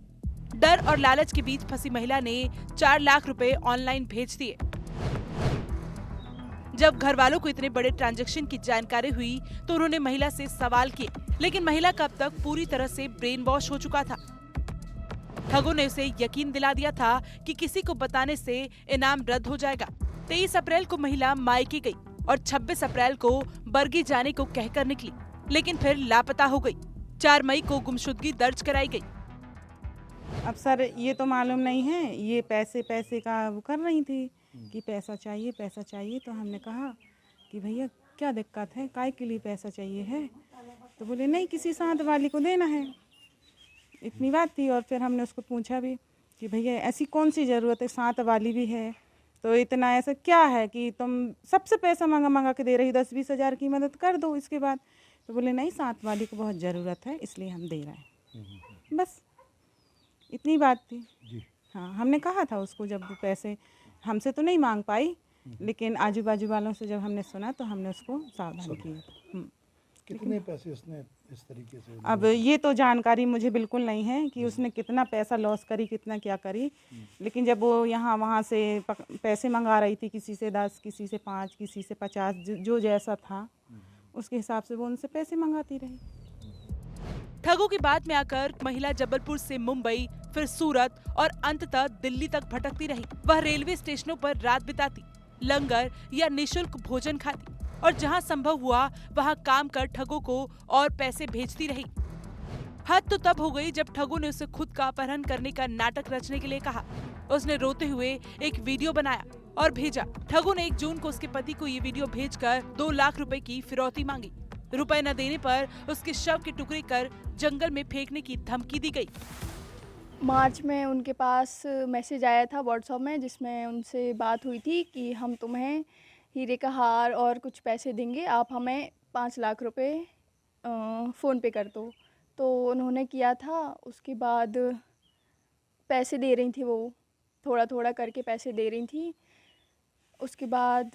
डर और लालच के बीच फंसी महिला ने 4 लाख रुपए ऑनलाइन भेज दिए। जब घर वालों को इतने बड़े ट्रांजैक्शन की जानकारी हुई तो उन्होंने महिला से सवाल किए, लेकिन महिला का अब तक पूरी तरह से ब्रेन वॉश हो चुका था। ठगों ने उसे यकीन दिला दिया था कि किसी को बताने से इनाम रद्द हो जाएगा। 23 अप्रैल को महिला मायके गई और 26 अप्रैल को बरगी जाने को कहकर निकली, लेकिन फिर लापता हो गई। 4 मई को गुमशुदगी दर्ज कराई गई। अब सर ये तो मालूम नहीं है, ये पैसे का वो कर रही थी कि पैसा चाहिए। तो हमने कहा कि भैया क्या दिक्कत है, काय के लिए पैसा चाहिए है। तो बोले नहीं किसी साथ वाली को देना है, इतनी बात थी। और फिर हमने उसको पूछा भी कि भैया ऐसी कौन सी ज़रूरत है, साथ वाली भी है तो इतना ऐसा क्या है कि तुम सबसे पैसा मंगा के दे रही, 10-20 हज़ार की मदद कर दो इसके बाद। तो बोले नहीं साथ वाली को बहुत ज़रूरत है इसलिए हम दे रहे हैं, बस इतनी बात थी। हाँ हमने कहा था उसको, जब वो पैसे हमसे तो नहीं मांग पाई लेकिन आजू बाजू वालों से जब हमने सुना तो हमने उसको सावधान किया। कितने पैसे उसने इस तरीके से? अब ये तो जानकारी मुझे बिल्कुल नहीं है कि उसने कितना पैसा लॉस करी, कितना क्या करी, लेकिन जब वो यहाँ वहाँ से पैसे मंगा रही थी, किसी से 10, किसी से 5, किसी से 50, जो जैसा था उसके हिसाब से वो उनसे पैसे मंगाती रही। ठगों की बात में आकर महिला जबलपुर से मुंबई, फिर सूरत और अंततः दिल्ली तक भटकती रही। वह रेलवे स्टेशनों पर रात बिताती, लंगर या निशुल्क भोजन खाती और जहां संभव हुआ वहां काम कर ठगों को और पैसे भेजती रही। हद तो तब हो गई जब ठगों ने उसे खुद का अपहरण करने का नाटक रचने के लिए कहा। उसने रोते हुए एक वीडियो बनाया और भेजा। ठगों ने 1 जून को उसके पति को ये वीडियो भेजकर 2 लाख रुपए की फिरौती मांगी। रुपए न देने पर उसके शव के टुकड़े कर जंगल में फेंकने की धमकी दी गई। मार्च में उनके पास मैसेज आया था व्हाट्सएप में, जिसमें उनसे बात हुई थी कि हम तुम्हें हीरे का हार और कुछ पैसे देंगे, आप हमें 5 लाख रुपए फ़ोन पे कर दो। तो उन्होंने किया था। उसके बाद पैसे दे रही थी, वो थोड़ा थोड़ा करके पैसे दे रही थी। उसके बाद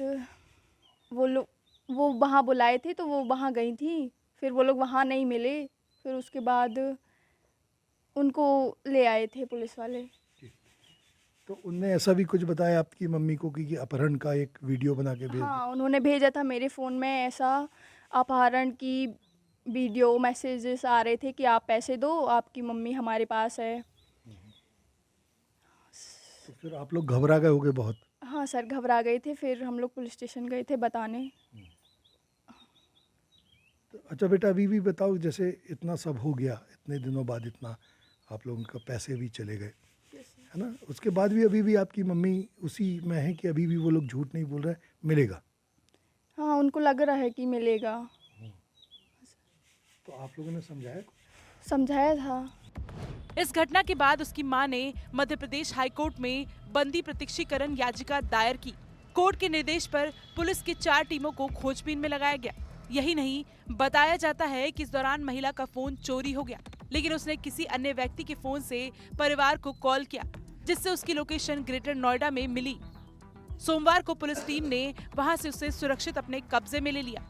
वो वहाँ बुलाए थे तो वो वहाँ गई थी, फिर वो लोग वहाँ नहीं मिले, फिर उसके बाद उनको ले आए थे पुलिस वाले। तो उनने ऐसा भी कुछ बताया आपकी मम्मी को कि अपहरण का एक वीडियो बना के भेज? हाँ उन्होंने भेजा था मेरे फ़ोन में, ऐसा अपहरण की वीडियो मैसेजेस आ रहे थे कि आप पैसे दो, आपकी मम्मी हमारे पास है। तो फिर आप लोग घबरा गए होगे बहुत? हाँ सर घबरा गए थे, फिर हम लोग पुलिस स्टेशन गए थे बताने। तो अच्छा बेटा अभी भी बताओ, जैसे इतना सब हो गया, इतने दिनों बाद इतना आप लोगों का पैसे भी चले गए है ना, उसके बाद भी अभी भी आपकी मम्मी उसी में है कि अभी भी वो लोग झूठ नहीं बोल रहे, मिलेगा? हाँ उनको लग रहा है कि मिलेगा। तो आप लोगों ने समझाया था। इस घटना के बाद उसकी मां ने मध्य प्रदेश हाईकोर्ट में बंदी प्रत्यक्षीकरण याचिका दायर की। कोर्ट के निर्देश पर पुलिस की 4 टीमों को खोजबीन में लगाया गया। यही नहीं, बताया जाता है कि इस दौरान महिला का फोन चोरी हो गया, लेकिन उसने किसी अन्य व्यक्ति के फोन से परिवार को कॉल किया, जिससे उसकी लोकेशन ग्रेटर नोएडा में मिली। सोमवार को पुलिस टीम ने वहां से उसे सुरक्षित अपने कब्जे में ले लिया।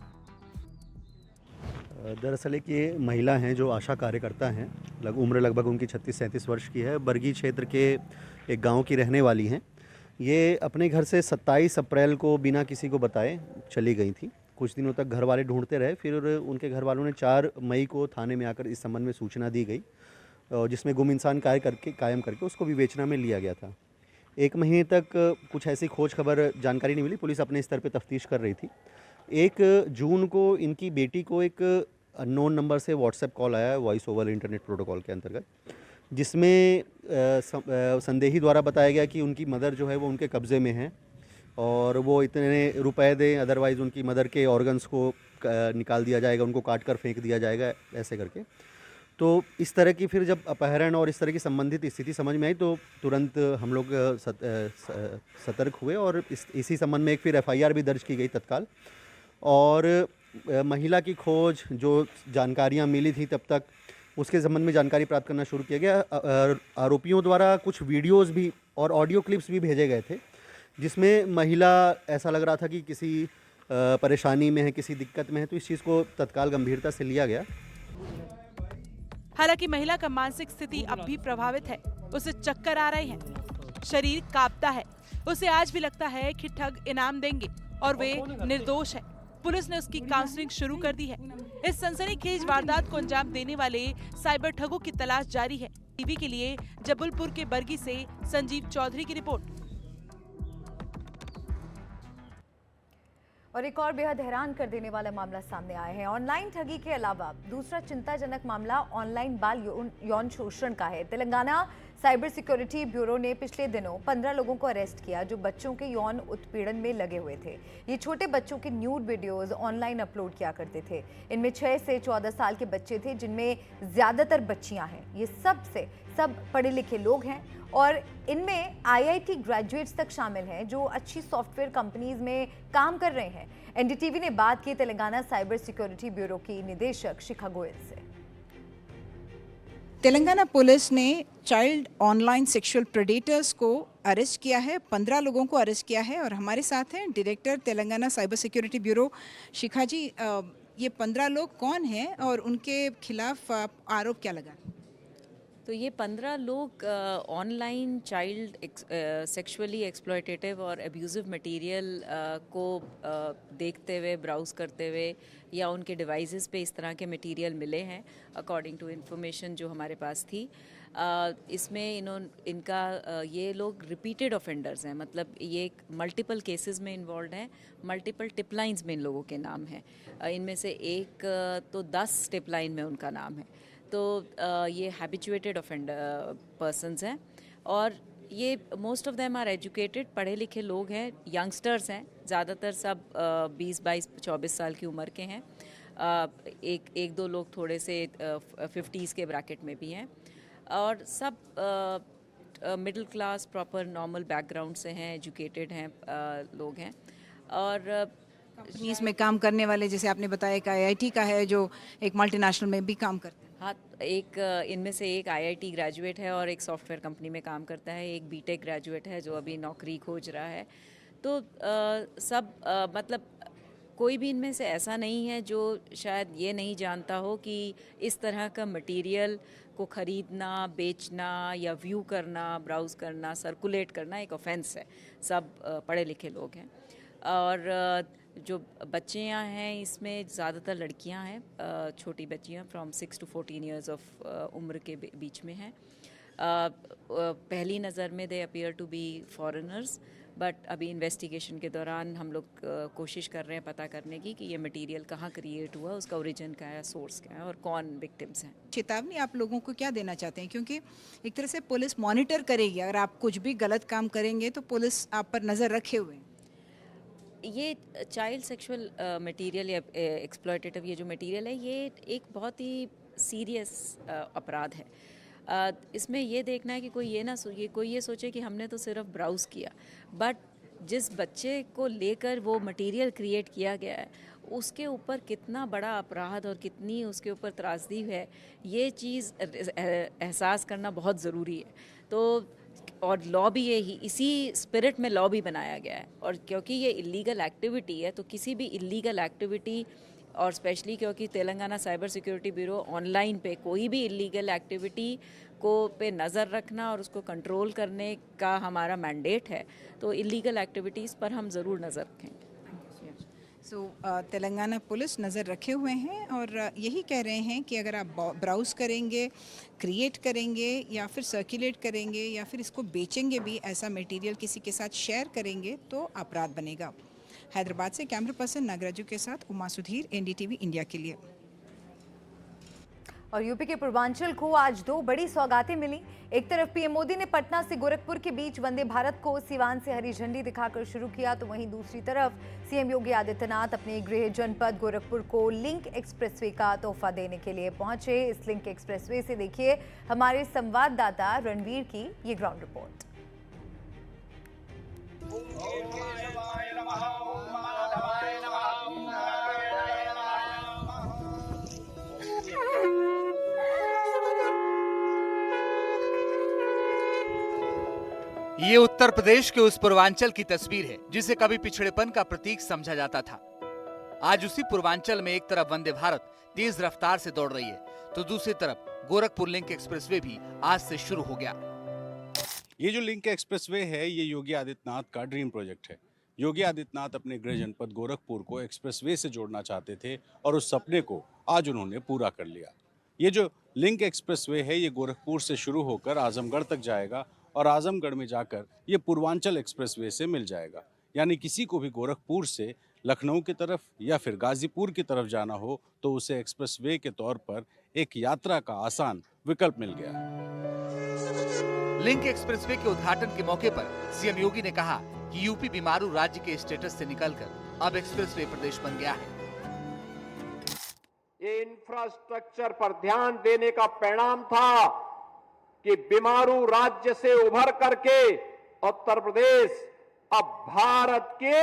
दरअसल एक ये महिला हैं जो आशा कार्यकर्ता हैं, उम्र लगभग उनकी 36-37 वर्ष की है, बरगी क्षेत्र के एक गांव की रहने वाली हैं। ये अपने घर से 27 अप्रैल को बिना किसी को बताए चली गई थी। कुछ दिनों तक घर वाले ढूंढते रहे, फिर उनके घर वालों ने 4 मई को थाने में आकर इस संबंध में सूचना दी गई, जिसमें गुम इंसान कायम करके उसको विवेचना में लिया गया था। 1 महीने तक कुछ ऐसी खोज खबर जानकारी नहीं मिली, पुलिस अपने स्तर पर तफ्तीश कर रही थी। 1 जून को इनकी बेटी को एक अननोन नंबर से व्हाट्सएप कॉल आया, वॉइस ओवर इंटरनेट प्रोटोकॉल के अंतर्गत, जिसमें संदेही द्वारा बताया गया कि उनकी मदर जो है वो उनके कब्ज़े में है और वो इतने रुपए दें, अदरवाइज़ उनकी मदर के ऑर्गन्स को निकाल दिया जाएगा, उनको काट कर फेंक दिया जाएगा, ऐसे करके। तो इस तरह की फिर जब अपहरण और इस तरह की संबंधित स्थिति समझ में आई तो तुरंत हम लोग सतर्क हुए और इसी संबंध में एक फिर FIR भी दर्ज की गई तत्काल। और महिला की खोज, जो जानकारियां मिली थी तब तक, उसके संबंध में जानकारी प्राप्त करना शुरू किया गया। आरोपियों द्वारा कुछ वीडियोस भी और ऑडियो क्लिप्स भी भेजे गए थे, जिसमें महिला ऐसा लग रहा था कि किसी परेशानी में है, किसी दिक्कत में है, तो इस चीज़ को तत्काल गंभीरता से लिया गया। हालांकि महिला का मानसिक स्थिति अब भी प्रभावित है, उसे चक्कर आ रहे हैं, शरीर कांपता है, उसे आज भी लगता है कि ठग इनाम देंगे और वे निर्दोष है। पुलिस ने उसकी काउंसलिंग शुरू कर दी है। इस सनसनीखेज वारदात को अंजाम देने वाले साइबर ठगों की तलाश जारी है। टीवी के लिए जबलपुर के बरगी से संजीव चौधरी की रिपोर्ट। और एक और बेहद हैरान कर देने वाला मामला सामने आया है। ऑनलाइन ठगी के अलावा दूसरा चिंताजनक मामला ऑनलाइन बाल यौन शोषण का है। तेलंगाना साइबर सिक्योरिटी ब्यूरो ने पिछले दिनों 15 लोगों को अरेस्ट किया जो बच्चों के यौन उत्पीड़न में लगे हुए थे। ये छोटे बच्चों के न्यूड वीडियोस ऑनलाइन अपलोड किया करते थे। इनमें 6 से 14 साल के बच्चे थे, जिनमें ज्यादातर बच्चियां हैं। ये सब पढ़े लिखे लोग हैं और इनमें IIT ग्रेजुएट्स तक शामिल हैं जो अच्छी सॉफ्टवेयर कंपनीज में काम कर रहे हैं। NDTV ने बात की तेलंगाना साइबर सिक्योरिटी ब्यूरो की निदेशक शिखा गोयल से। तेलंगाना पुलिस ने चाइल्ड ऑनलाइन सेक्सुअल प्रेडेटर्स को अरेस्ट किया है। 15 लोगों को अरेस्ट किया है और हमारे साथ हैं director Telangana cyber security bureau Shikha ji. ये 15 लोग कौन हैं और उनके खिलाफ आरोप क्या लगा? तो ये 15 लोग ऑनलाइन चाइल्ड सेक्सुअली एक्सप्लॉयटेटिव और अब्यूजिव मटेरियल को देखते हुए, ब्राउज़ करते हुए या उनके डिवाइसेस पे इस तरह के मटेरियल मिले हैं अकॉर्डिंग टू इन्फॉर्मेशन जो हमारे पास थी। इसमें ये लोग रिपीटेड ऑफेंडर्स हैं, मतलब ये मल्टीपल केसेस में इन्वॉल्व हैं, मल्टीपल टिप लाइन्स में इन लोगों के नाम हैं। इनमें से एक तो 10 टिप लाइन में उनका नाम है। तो ये हैबिचुएटेड ऑफेंडर पर्सनस हैं और ये most of them are educated, पढ़े लिखे लोग हैं, यंगस्टर्स हैं, ज़्यादातर सब 20-22-24 साल की उम्र के हैं। एक दो लोग थोड़े से 50s के ब्रैकेट में भी हैं और सब middle class proper normal background से हैं, एजुकेटेड हैं लोग हैं। और कंपनीज में काम करने वाले, जैसे आपने बताया एक IIT का है जो एक मल्टीनेशनल में भी काम करता है। हाँ, एक इनमें से एक IIT ग्रेजुएट है और एक सॉफ्टवेयर कंपनी में काम करता है, एक BTech ग्रेजुएट है जो अभी नौकरी खोज रहा है। तो मतलब कोई भी इनमें से ऐसा नहीं है जो शायद ये नहीं जानता हो कि इस तरह का मटेरियल को ख़रीदना, बेचना या व्यू करना, ब्राउज़ करना, सर्कुलेट करना एक ऑफेंस है। सब पढ़े लिखे लोग हैं और जो बच्चियां हैं इसमें ज़्यादातर लड़कियां हैं, छोटी बच्चियां फ्रॉम 6 to 14 ईयर्स ऑफ उम्र के बीच में हैं। पहली नज़र में they appear to be foreigners, but अभी इन्वेस्टिगेशन के दौरान हम लोग कोशिश कर रहे हैं पता करने की कि ये मटेरियल कहाँ क्रिएट हुआ, उसका ओरिजिन क्या है, सोर्स क्या है और कौन विक्टिम्स हैं। चेतावनी आप लोगों को क्या देना चाहते हैं, क्योंकि एक तरह से पुलिस मॉनिटर करेगी, अगर आप कुछ भी गलत काम करेंगे तो पुलिस आप पर नज़र रखे हुए हैं। ये चाइल्ड सेक्सुअल मटेरियल या एक्सप्लॉयटेटिव ये जो मटेरियल है ये एक बहुत ही सीरियस अपराध है। इसमें ये देखना है कि कोई ये सोचे कि हमने तो सिर्फ ब्राउज़ किया, बट जिस बच्चे को लेकर वो मटेरियल क्रिएट किया गया है उसके ऊपर कितना बड़ा अपराध और कितनी उसके ऊपर त्रासदी है, ये चीज़ एहसास करना बहुत ज़रूरी है। तो और लॉ भी इसी स्पिरिट में लॉ भी बनाया गया है। और क्योंकि ये इलीगल एक्टिविटी है तो किसी भी इलीगल एक्टिविटी, और स्पेशली क्योंकि Telangana cyber security bureau online पे कोई भी इलीगल एक्टिविटी को पे नज़र रखना और उसको कंट्रोल करने का हमारा मैंडेट है, तो इलीगल एक्टिविटीज़ पर हम ज़रूर नज़र रखेंगे। तेलंगाना पुलिस नज़र रखे हुए हैं और यही कह रहे हैं कि अगर आप ब्राउज़ करेंगे, क्रिएट करेंगे या फिर सर्कुलेट करेंगे या फिर इसको बेचेंगे भी, ऐसा मटेरियल किसी के साथ शेयर करेंगे तो अपराध बनेगा। हैदराबाद से कैमरा पर्सन नागराजू के साथ उमा सुधीर, NDTV इंडिया के लिए। और यूपी के पूर्वांचल को आज 2 बड़ी सौगातें मिली। एक तरफ PM मोदी ने पटना से गोरखपुर के बीच वंदे भारत को सीवान से हरी झंडी दिखाकर शुरू किया, तो वहीं दूसरी तरफ CM योगी आदित्यनाथ अपने गृह जनपद गोरखपुर को लिंक एक्सप्रेसवे का तोहफा देने के लिए पहुंचे। इस लिंक एक्सप्रेसवे से देखिए हमारे संवाददाता रणवीर की ये ग्राउंड रिपोर्ट। ये उत्तर प्रदेश के उस पूर्वांचल की तस्वीर है जिसे कभी पिछड़ेपन का प्रतीक समझा जाता था। आज उसी पूर्वांचल में एक तरफ वंदे भारत तेज रफ्तार से दौड़ रही है तो दूसरी तरफ गोरखपुर लिंक एक्सप्रेसवे भी आज से शुरू हो गया। ये जो लिंक एक्सप्रेसवे है ये योगी आदित्यनाथ का ड्रीम प्रोजेक्ट है। योगी आदित्यनाथ अपने गृह जनपद गोरखपुर को एक्सप्रेसवे से जोड़ना चाहते थे और उस सपने को आज उन्होंने पूरा कर लिया। ये जो लिंक एक्सप्रेसवे है ये गोरखपुर से शुरू होकर आजमगढ़ तक जाएगा और आजमगढ़ में जाकर ये पूर्वांचल एक्सप्रेसवे से मिल जाएगा। यानी किसी को भी गोरखपुर से लखनऊ की तरफ या फिर गाजीपुर की तरफ जाना हो तो उसे एक्सप्रेसवे के तौर पर एक यात्रा का आसान विकल्प मिल गया। लिंक एक्सप्रेसवे के उद्घाटन के मौके पर सीएम योगी ने कहा कि यूपी बीमारू राज्य के स्टेटस से निकलकर अब एक्सप्रेसवे प्रदेश बन गया है। ये इंफ्रास्ट्रक्चर पर ध्यान देने का परिणाम था कि बीमारू राज्य से उभर करके उत्तर प्रदेश अब भारत के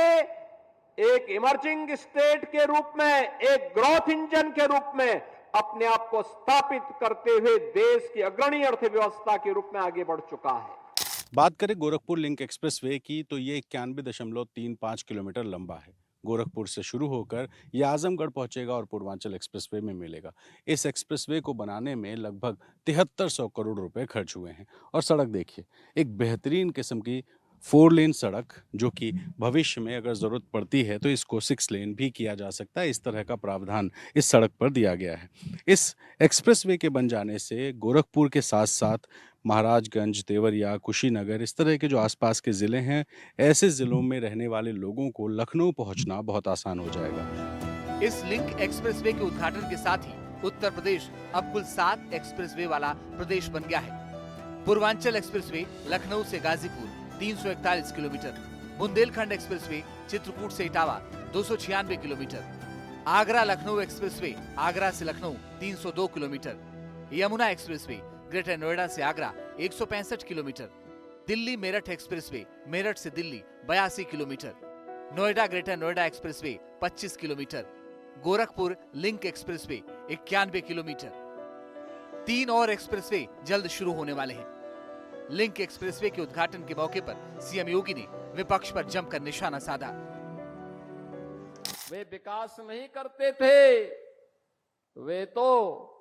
एक इमर्जिंग स्टेट के रूप में, एक ग्रोथ इंजन के रूप में अपने आप को स्थापित करते हुए देश की अग्रणी अर्थव्यवस्था के रूप में आगे बढ़ चुका है। बात करें गोरखपुर लिंक एक्सप्रेसवे की तो ये 91.35 किलोमीटर लंबा है। गोरखपुर से शुरू होकर ये आजमगढ़ पहुंचेगा और पूर्वांचल एक्सप्रेसवे में मिलेगा। इस एक्सप्रेसवे को बनाने में लगभग 7300 करोड़ रुपए खर्च हुए हैं। और सड़क देखिए, एक बेहतरीन किस्म की 4 लेन सड़क, जो कि भविष्य में अगर ज़रूरत पड़ती है तो इसको 6 लेन भी किया जा सकता है। इस तरह का प्रावधान इस सड़क पर दिया गया है। इस एक्सप्रेसवे के बन जाने से गोरखपुर के साथ साथ महाराजगंज, देवरिया, कुशीनगर, इस तरह के जो आसपास के ज़िले हैं, ऐसे ज़िलों में रहने वाले लोगों को लखनऊ पहुंचना बहुत आसान हो जाएगा। इस लिंक एक्सप्रेसवे के उद्घाटन के साथ ही उत्तर प्रदेश अब कुल 7 एक्सप्रेसवे वाला प्रदेश बन गया है। पूर्वांचल एक्सप्रेसवे लखनऊ से गाजीपुर 341 किलोमीटर, बुंदेलखंड एक्सप्रेसवे चित्रकूट से इटावा 296 किलोमीटर, आगरा लखनऊ एक्सप्रेसवे आगरा से Lucknow 302 kilometre, Yamuna expressway greater Noida से आगरा 165 किलोमीटर, दिल्ली मेरठ एक्सप्रेसवे मेरठ से Delhi 82 kilometre, Noida greater Noida expressway 25 kilometre, Gorakhpur link expressway 91 kilometre. 3 और एक्सप्रेसवे जल्द शुरू होने वाले हैं। लिंक एक्सप्रेसवे के उद्घाटन के मौके पर सीएम योगी ने विपक्ष पर जमकर निशाना साधा। वे विकास नहीं करते थे, वे तो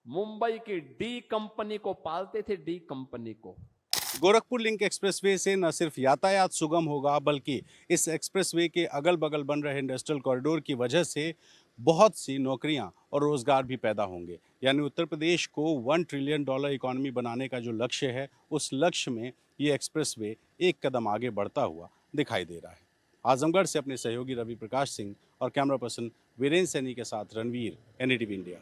मुंबई की डी कंपनी को पालते थे, डी कंपनी को। गोरखपुर लिंक एक्सप्रेसवे से न सिर्फ यातायात सुगम होगा, बल्कि इस एक्सप्रेसवे के अगल बगल बन रहे इंडस्ट्रियल कॉरिडोर की वजह से बहुत सी नौकरियां और रोजगार भी पैदा होंगे। यानी उत्तर प्रदेश को $1 ट्रिलियन इकोनॉमी बनाने का जो लक्ष्य है, उस लक्ष्य में ये एक्सप्रेसवे एक कदम आगे बढ़ता हुआ दिखाई दे रहा है। आजमगढ़ से अपने सहयोगी रवि प्रकाश सिंह और कैमरा पर्सन वीरेंद्र सैनी के साथ रणवीर, एनडीटीवी इंडिया।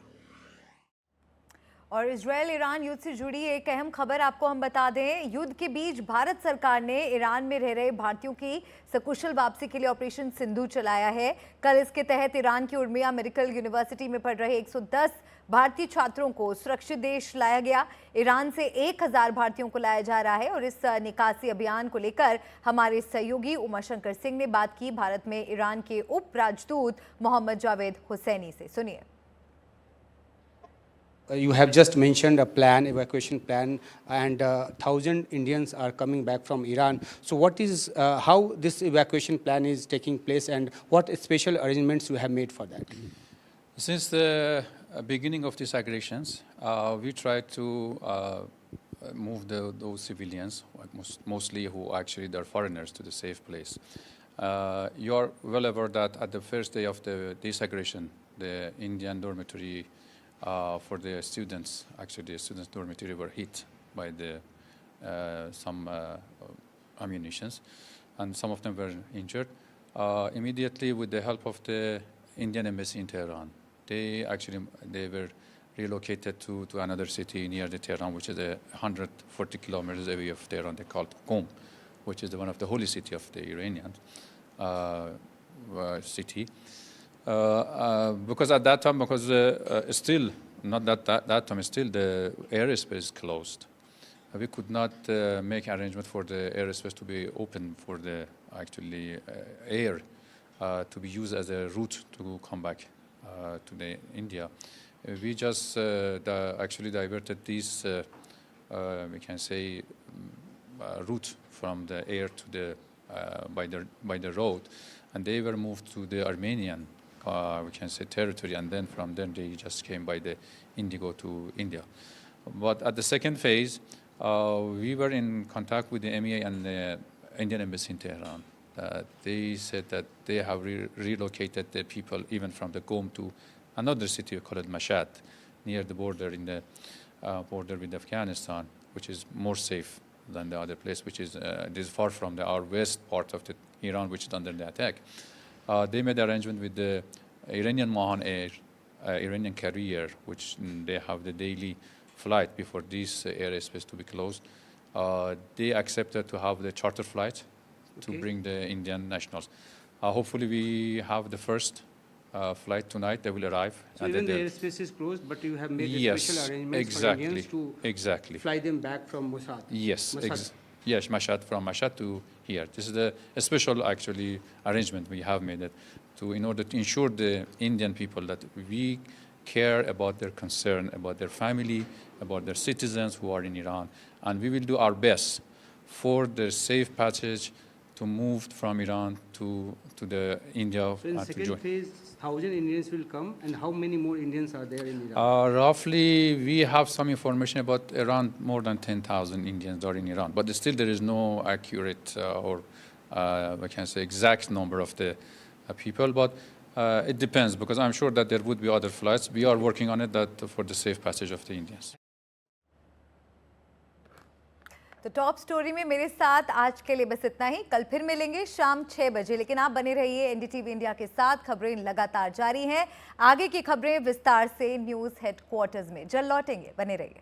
और इजरायल ईरान युद्ध से जुड़ी एक अहम खबर आपको हम बता दें। युद्ध के बीच भारत सरकार ने ईरान में रह रहे भारतीयों की सकुशल वापसी के लिए ऑपरेशन सिंधु चलाया है। कल इसके तहत ईरान की उर्मिया मेडिकल यूनिवर्सिटी में पढ़ रहे 110 भारतीय छात्रों को सुरक्षित देश लाया गया। ईरान से 1000 भारतीयों को लाया जा रहा है और इस निकासी अभियान को लेकर हमारे सहयोगी उमाशंकर सिंह ने बात की भारत में ईरान के उप राजदूत मोहम्मद जावेद हुसैनी से। सुनिए। You have just mentioned a plan, evacuation plan, and 1,000 Indians are coming back from Iran. So what is, how this evacuation plan is taking place and what special arrangements you have made for that? Since the beginning of these aggressions, we tried to move those civilians, mostly who actually they're foreigners, to the safe place. You are well aware that at the first day of this aggression, the Indian dormitory for the students, actually the students' dormitory were hit by some ammunitions, and some of them were injured. Immediately, with the help of the Indian embassy in Tehran, they were relocated to another city near the Tehran, which is 140 kilometers away of Tehran. They called Qom, which is one of the holy city of the Iranian city. Because at that time, still not that time, still the airspace closed. We could not make arrangement for the airspace to be open for the air to be used as a route to come back to the India. We just diverted this, we can say, route from the air to the by the road, and they were moved to the Armenian we can say territory, and then from then they just came by the Indigo to India. But at the second phase, we were in contact with the MEA and the Indian embassy in Tehran. They said that they have relocated the people even from the Qom to another city called Mashhad, near the border in the border with Afghanistan, which is more safe than the other place, which is this far from our west part of the Iran, which is under the attack. They made arrangement with the Iranian Mahan Air, Iranian carrier, which they have the daily flight before this airspace to be closed. they accepted to have the charter flight to bring the Indian nationals. Hopefully, we have the first flight tonight. They will arrive. So even the airspace is closed, but you have made Yes, special arrangements exactly, for Indians to exactly. fly them back from Mashhad. Yes, Mashhad. yes, Mashhad, from Mashhad to here. This is a special actually arrangement we have made it in order to ensure the Indian people that we care about their concern, about their family, about their citizens who are in Iran, and we will do our best for the safe passage to move from Iran to the India. So in to second join. phase, 1,000 Indians will come, and how many more Indians are there in Iran? Roughly, we have some information about around more than 10,000 Indians are in Iran, but still there is no accurate or we can say exact number of the people, but it depends, because I'm sure that there would be other flights. We are working on it for the safe passage of the Indians. तो top story में मेरे साथ आज के लिए बस इतना ही। कल फिर मिलेंगे शाम 6 बजे, लेकिन आप बने रहिए एनडीटीवी इंडिया के साथ। खबरें लगातार जारी हैं। आगे की खबरें विस्तार से न्यूज़ हेडक्वार्टर्स में जल्द लौटेंगे, बने रहिए।